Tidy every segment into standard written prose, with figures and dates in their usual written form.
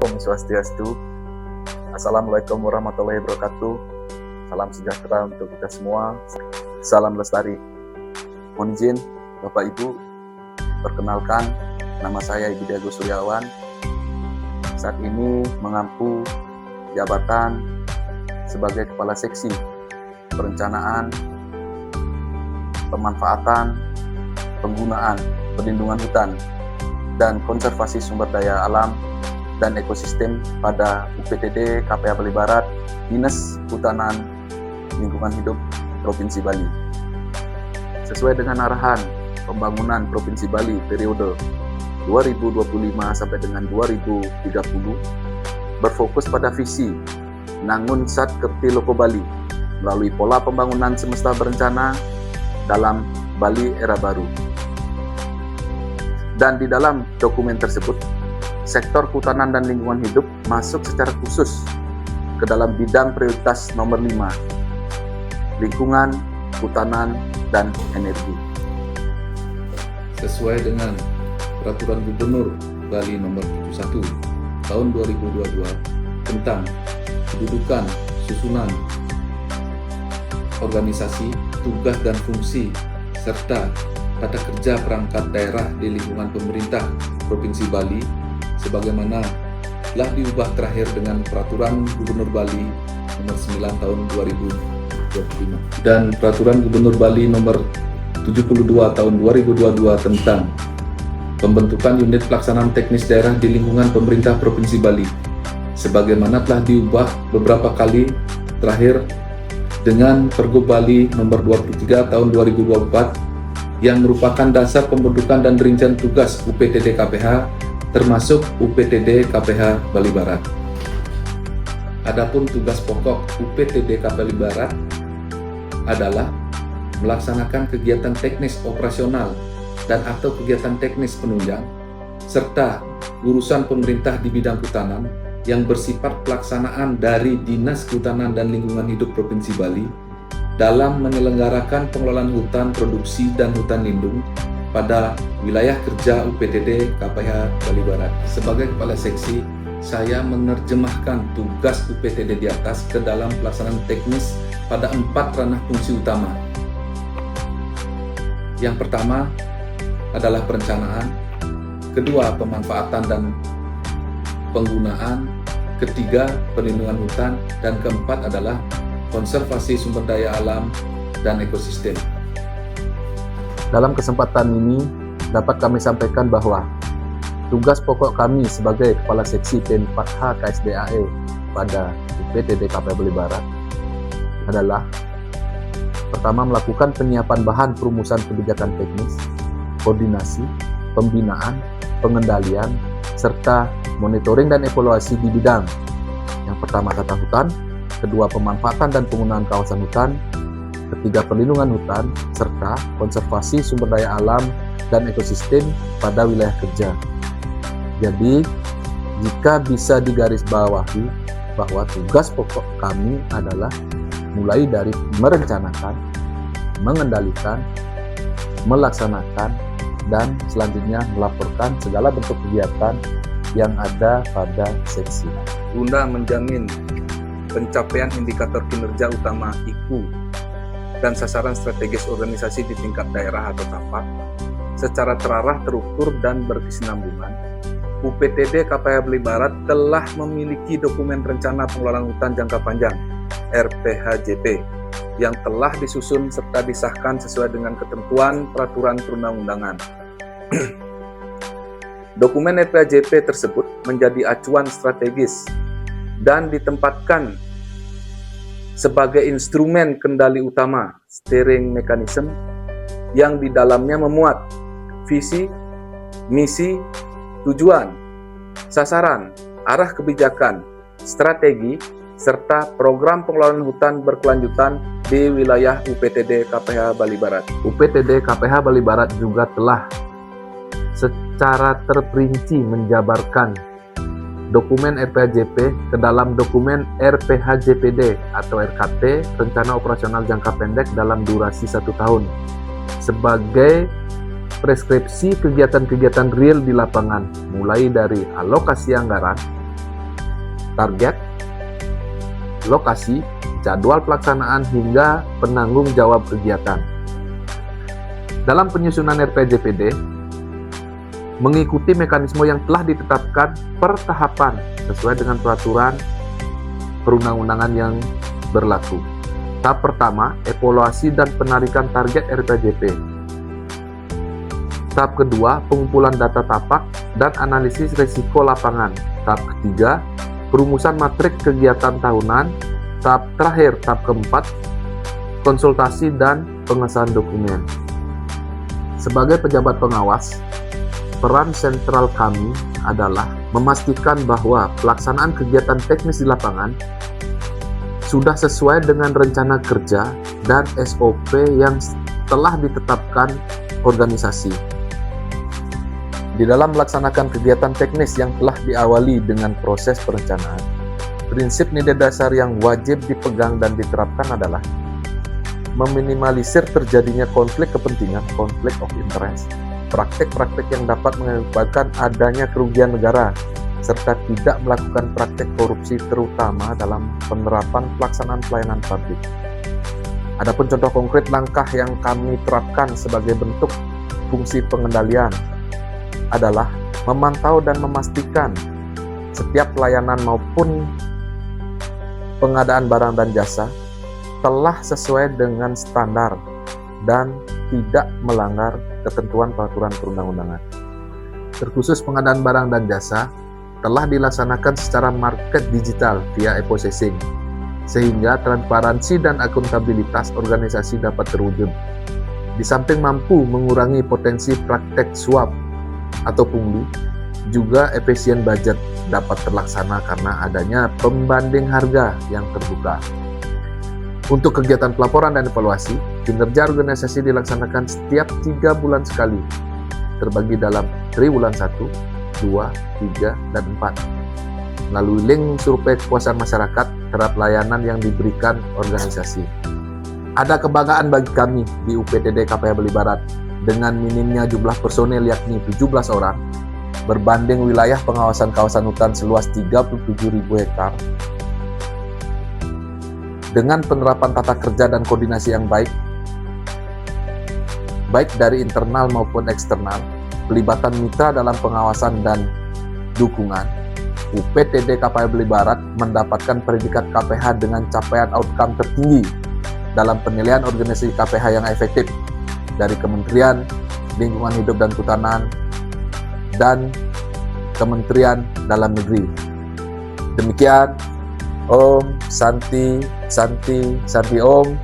Om Swastiastu. Assalamualaikum warahmatullahi wabarakatuh. Salam sejahtera untuk kita semua. Salam lestari. Mohon izin Bapak Ibu, perkenalkan, nama saya Ibu Diago Suryawan. Saat ini mengampu jabatan sebagai Kepala Seksi Perencanaan, Pemanfaatan, Penggunaan, Perlindungan Hutan, dan Konservasi Sumber Daya Alam dan Ekosistem pada UPTD KPH Bali Barat, Dinas Kehutanan Lingkungan Hidup Provinsi Bali. Sesuai dengan arahan pembangunan Provinsi Bali periode 2025 sampai dengan 2030, berfokus pada visi Nangun Sat Kerti Loko Bali melalui pola pembangunan semesta berencana dalam Bali Era Baru. Dan di dalam dokumen tersebut, sektor kehutanan dan lingkungan hidup masuk secara khusus ke dalam bidang prioritas nomor 5, lingkungan, kehutanan, dan energi. Sesuai dengan Peraturan Gubernur Bali Nomor 71 Tahun 2022 tentang kedudukan, susunan, organisasi, tugas dan fungsi, serta tata kerja perangkat daerah di lingkungan pemerintah Provinsi Bali, sebagaimana telah diubah terakhir dengan Peraturan Gubernur Bali Nomor 9 Tahun 2025 dan Peraturan Gubernur Bali Nomor 72 Tahun 2022 tentang pembentukan unit pelaksanaan teknis daerah di lingkungan pemerintah Provinsi Bali, sebagaimana telah diubah beberapa kali terakhir dengan Pergub Bali Nomor 23 Tahun 2024 yang merupakan dasar pembentukan dan rincian tugas UPTD KPH termasuk UPTD KPH Bali Barat. Adapun tugas pokok UPTD KPH Bali Barat adalah melaksanakan kegiatan teknis operasional dan atau kegiatan teknis penunjang serta urusan pemerintah di bidang kehutanan yang bersifat pelaksanaan dari Dinas Kehutanan dan Lingkungan Hidup Provinsi Bali dalam menyelenggarakan pengelolaan hutan produksi dan hutan lindung pada wilayah kerja UPTD KPH Bali Barat. Sebagai Kepala Seksi, saya menerjemahkan tugas UPTD di atas ke dalam pelaksanaan teknis pada 4 ranah fungsi utama. Yang pertama adalah perencanaan, kedua pemanfaatan dan penggunaan, ketiga perlindungan hutan, dan keempat adalah konservasi sumber daya alam dan ekosistem. Dalam kesempatan ini dapat kami sampaikan bahwa tugas pokok kami sebagai Kepala Seksi P4H KSDAE pada UPTD KPH Bali Barat adalah pertama, melakukan penyiapan bahan perumusan kebijakan teknis, koordinasi, pembinaan, pengendalian, serta monitoring dan evaluasi di bidang yang pertama tata hutan, kedua pemanfaatan dan penggunaan kawasan hutan, ketiga perlindungan hutan, serta konservasi sumber daya alam dan ekosistem pada wilayah kerja. Jadi, jika bisa digarisbawahi bahwa tugas pokok kami adalah mulai dari merencanakan, mengendalikan, melaksanakan, dan selanjutnya melaporkan segala bentuk kegiatan yang ada pada seksi. Guna menjamin pencapaian indikator kinerja utama IKU dan sasaran strategis organisasi di tingkat daerah atau tapak secara terarah, terukur, dan berkesinambungan, UPTD KPH Bali Barat telah memiliki dokumen rencana pengelolaan hutan jangka panjang RPHJP yang telah disusun serta disahkan sesuai dengan ketentuan peraturan perundang-undangan. Dokumen RPHJP tersebut menjadi acuan strategis dan ditempatkan sebagai instrumen kendali utama steering mechanism yang di dalamnya memuat visi, misi, tujuan, sasaran, arah kebijakan, strategi, serta program pengelolaan hutan berkelanjutan di wilayah UPTD KPH Bali Barat. UPTD KPH Bali Barat juga telah secara terperinci menjabarkan dokumen RPHJP ke dalam dokumen RPHJPD atau RKT, Rencana Operasional Jangka Pendek dalam durasi 1 tahun, sebagai preskripsi kegiatan-kegiatan real di lapangan, mulai dari alokasi anggaran, target, lokasi, jadwal pelaksanaan, hingga penanggung jawab kegiatan. Dalam penyusunan RPJPD, mengikuti mekanisme yang telah ditetapkan per tahapan sesuai dengan peraturan perundang-undangan yang berlaku. Tahap pertama, evaluasi dan penarikan target RPJP. Tahap kedua, pengumpulan data tapak dan analisis risiko lapangan. Tahap ketiga, perumusan matrik kegiatan tahunan. Tahap terakhir, tahap keempat, konsultasi dan pengesahan dokumen. Sebagai pejabat pengawas, peran sentral kami adalah memastikan bahwa pelaksanaan kegiatan teknis di lapangan sudah sesuai dengan rencana kerja dan SOP yang telah ditetapkan organisasi. Di dalam melaksanakan kegiatan teknis yang telah diawali dengan proses perencanaan, prinsip nilai dasar yang wajib dipegang dan diterapkan adalah meminimalisir terjadinya konflik kepentingan, conflict of interest, praktek-praktek yang dapat mengakibatkan adanya kerugian negara, serta tidak melakukan praktek korupsi terutama dalam penerapan pelaksanaan pelayanan publik. Adapun contoh konkret langkah yang kami terapkan sebagai bentuk fungsi pengendalian adalah memantau dan memastikan setiap pelayanan maupun pengadaan barang dan jasa telah sesuai dengan standar dan tidak melanggar ketentuan peraturan perundang-undangan. Terkhusus pengadaan barang dan jasa telah dilaksanakan secara market digital via e-processing, sehingga transparansi dan akuntabilitas organisasi dapat terwujud. Di samping mampu mengurangi potensi praktek suap atau pungli, juga efisien budget dapat terlaksana karena adanya pembanding harga yang terbuka. Untuk kegiatan pelaporan dan evaluasi, kinerja organisasi dilaksanakan setiap 3 bulan sekali, terbagi dalam triwulan 1, 2, 3, dan 4. Melalui link survei kepuasan masyarakat terhadap layanan yang diberikan organisasi. Ada kebanggaan bagi kami di UPTD KPH Bali Barat dengan minimnya jumlah personel yakni 17 orang, berbanding wilayah pengawasan kawasan hutan seluas 37.000 hektar. Dengan penerapan tata kerja dan koordinasi yang baik dari internal maupun eksternal, pelibatan mitra dalam pengawasan dan dukungan, UPTD KPH Bali Barat mendapatkan predikat KPH dengan capaian outcome tertinggi dalam penilaian organisasi KPH yang efektif dari Kementerian Lingkungan Hidup dan Kehutanan dan Kementerian Dalam Negeri. Demikian, Om Santi Om.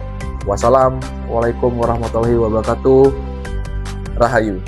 Wassalamualaikum warahmatullahi wabarakatuh. Rahayu.